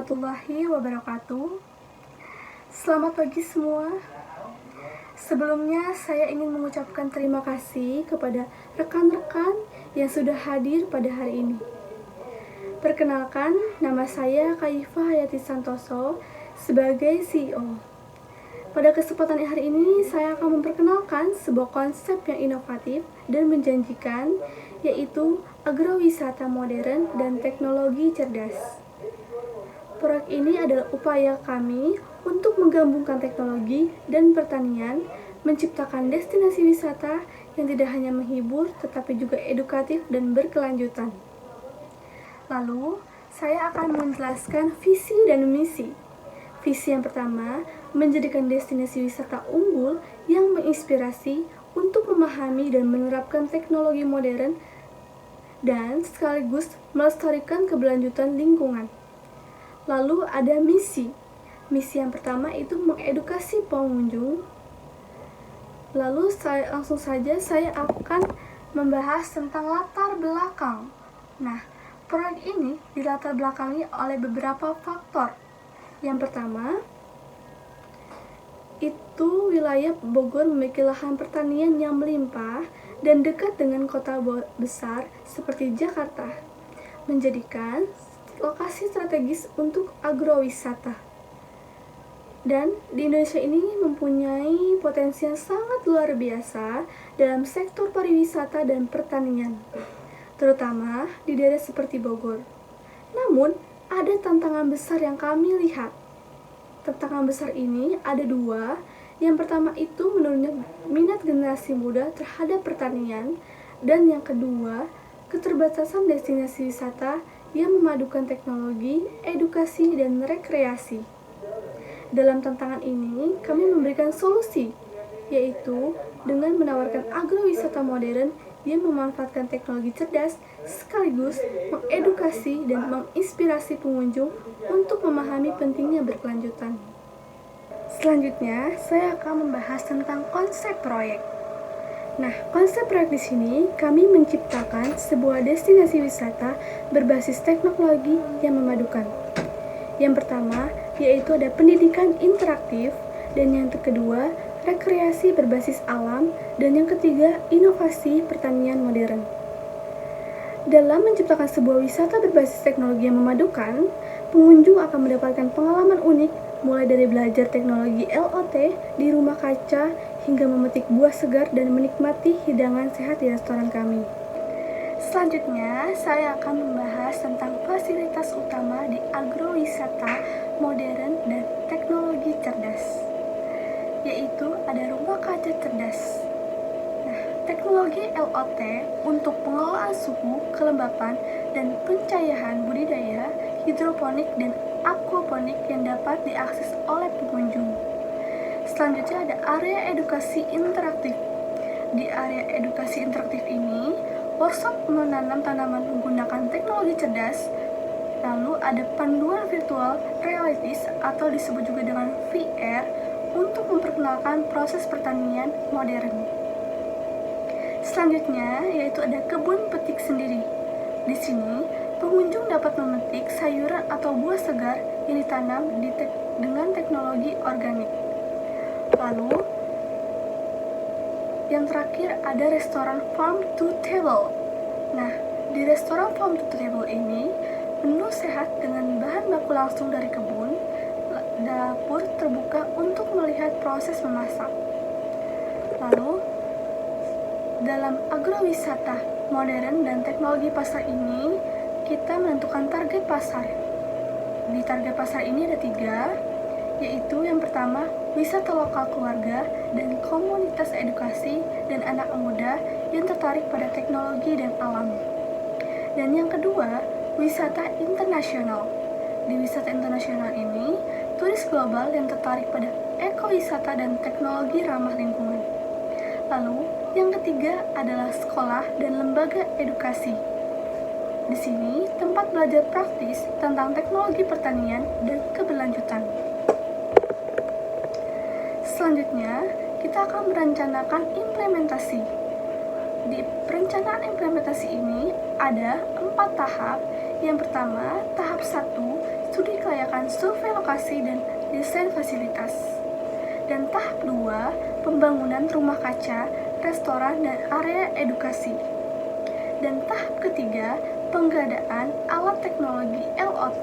warahmatullahi wabarakatuh. Selamat pagi semua. Sebelumnya saya ingin mengucapkan terima kasih kepada rekan-rekan yang sudah hadir pada hari ini. Perkenalkan, nama saya Khaifah Hayati Santoso sebagai CEO. Pada kesempatan hari ini, saya akan memperkenalkan sebuah konsep yang inovatif dan menjanjikan, yaitu agrowisata modern dan teknologi cerdas. Proyek ini adalah upaya kami untuk menggabungkan teknologi dan pertanian, menciptakan destinasi wisata yang tidak hanya menghibur, tetapi juga edukatif dan berkelanjutan. Lalu, saya akan menjelaskan visi dan misi. Visi yang pertama, menjadikan destinasi wisata unggul yang menginspirasi untuk memahami dan menerapkan teknologi modern dan sekaligus melestarikan keberlanjutan lingkungan. Lalu ada misi. Misi yang pertama itu mengedukasi pengunjung. Lalu langsung saja saya akan membahas tentang latar belakang. Nah, proyek ini dilatar belakangi oleh beberapa faktor. Yang pertama, itu wilayah Bogor memiliki lahan pertanian yang melimpah dan dekat dengan kota besar seperti Jakarta, menjadikan lokasi strategis untuk agrowisata. Dan di Indonesia ini mempunyai potensi yang sangat luar biasa dalam sektor pariwisata dan pertanian, terutama di daerah seperti Bogor. Namun, ada tantangan besar yang kami lihat. Tantangan besar ini ada dua. Yang pertama itu menurunnya minat generasi muda terhadap pertanian, dan yang kedua, keterbatasan destinasi wisata yang memadukan teknologi, edukasi, dan rekreasi. Dalam tantangan ini, kami memberikan solusi, yaitu dengan menawarkan agrowisata modern yang memanfaatkan teknologi cerdas, sekaligus mengedukasi dan menginspirasi pengunjung untuk memahami pentingnya berkelanjutan. Selanjutnya, saya akan membahas tentang konsep proyek. Nah, konsep proyek di sini kami menciptakan sebuah destinasi wisata berbasis teknologi yang memadukan. Yang pertama, yaitu ada pendidikan interaktif, dan yang kedua, rekreasi berbasis alam, dan yang ketiga, inovasi pertanian modern. Dalam menciptakan sebuah wisata berbasis teknologi yang memadukan, pengunjung akan mendapatkan pengalaman unik mulai dari belajar teknologi LOT di rumah kaca hingga memetik buah segar dan menikmati hidangan sehat di restoran kami. Selanjutnya, saya akan membahas tentang fasilitas utama di agrowisata modern dan teknologi cerdas, yaitu ada rumah kaca cerdas. Nah, teknologi LOT untuk pengelolaan suhu, kelembapan, dan pencahayaan budidaya, hidroponik, dan aquaponik yang dapat diakses oleh pengunjung. Selanjutnya ada area edukasi interaktif. Di area edukasi interaktif ini, workshop menanam tanaman menggunakan teknologi cerdas. Lalu ada panduan virtual realities atau disebut juga dengan VR untuk memperkenalkan proses pertanian modern. Selanjutnya yaitu ada kebun petik sendiri. Di sini, pengunjung dapat memetik sayuran atau buah segar yang ditanam dengan teknologi organik. Lalu, yang terakhir ada restoran farm to table. Nah, di restoran farm to table ini, menu sehat dengan bahan baku langsung dari kebun, dapur terbuka untuk melihat proses memasak. Lalu, dalam agrowisata modern dan teknologi pasar ini, kita menentukan target pasar. Di target pasar ini ada 3, yaitu yang pertama, wisata lokal keluarga dan komunitas edukasi dan anak muda yang tertarik pada teknologi dan alam. Dan yang kedua, wisata internasional. Di wisata internasional ini, turis global yang tertarik pada ekowisata dan teknologi ramah lingkungan. Lalu, yang ketiga adalah sekolah dan lembaga edukasi. Di sini, tempat belajar praktis tentang teknologi pertanian dan keberlanjutan. Selanjutnya, kita akan merencanakan implementasi. Di perencanaan implementasi ini ada 4 tahap. Yang pertama, tahap 1, studi kelayakan survei lokasi dan desain fasilitas. Dan tahap 2, pembangunan rumah kaca, restoran, dan area edukasi. Dan tahap ketiga, pengadaan alat teknologi LOT,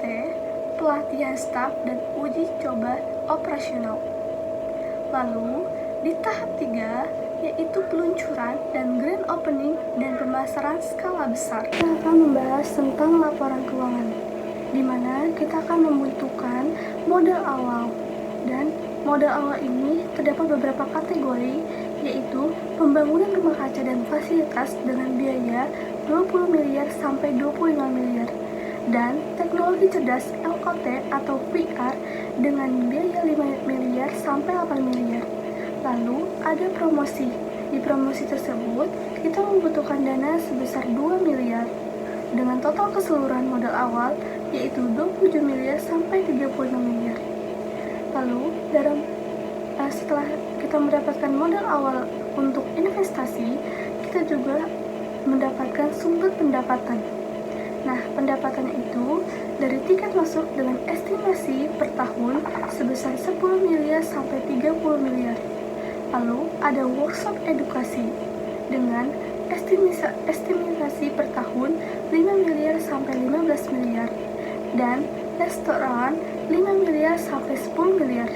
pelatihan staf, dan uji coba operasional. Lalu, di tahap 3, yaitu peluncuran dan grand opening dan pemasaran skala besar. Kita akan membahas tentang laporan keuangan, di mana kita akan membutuhkan modal awal. Dan modal awal ini terdapat beberapa kategori, yaitu pembangunan rumah kaca dan fasilitas dengan biaya 20 miliar sampai 25 miliar. Dan teknologi cerdas LOT atau VR dengan biaya 5 miliar sampai 8 miliar. Lalu ada promosi. Di promosi tersebut, kita membutuhkan dana sebesar 2 miliar dengan total keseluruhan modal awal yaitu 27 miliar sampai 35 miliar. Lalu, setelah kita mendapatkan modal awal untuk investasi, kita juga mendapatkan sumber pendapatan. Nah, pendapatannya itu dari tiket masuk dengan estimasi per tahun sebesar 10 miliar sampai 30 miliar. Lalu ada workshop edukasi dengan estimasi per tahun 5 miliar sampai 15 miliar. Dan restoran 5 miliar sampai 10 miliar.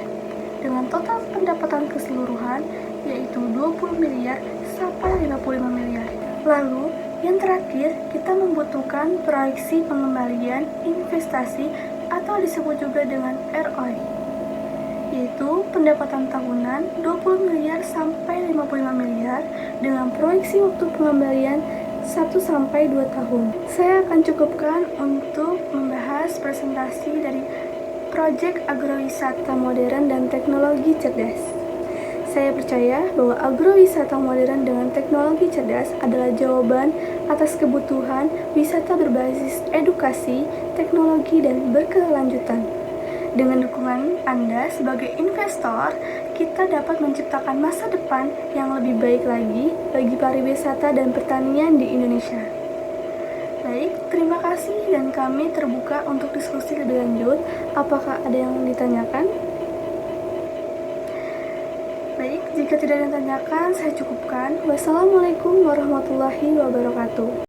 Dengan total pendapatan keseluruhan yaitu 20 miliar sampai 55 miliar. Lalu, yang terakhir, kita membutuhkan proyeksi pengembalian investasi atau disebut juga dengan ROI, yaitu pendapatan tahunan 20 miliar sampai 55 miliar dengan proyeksi waktu pengembalian 1-2 tahun. Saya akan cukupkan untuk membahas presentasi dari Proyek Agrowisata Modern dan Teknologi Cerdas. Saya percaya bahwa agrowisata modern dengan teknologi cerdas adalah jawaban atas kebutuhan wisata berbasis edukasi, teknologi, dan berkelanjutan. Dengan dukungan Anda sebagai investor, kita dapat menciptakan masa depan yang lebih baik lagi bagi pariwisata dan pertanian di Indonesia. Baik, terima kasih dan kami terbuka untuk diskusi lebih lanjut. Apakah ada yang ditanyakan? Baik, jika tidak ada yang ditanyakan, saya cukupkan. Wassalamualaikum warahmatullahi wabarakatuh.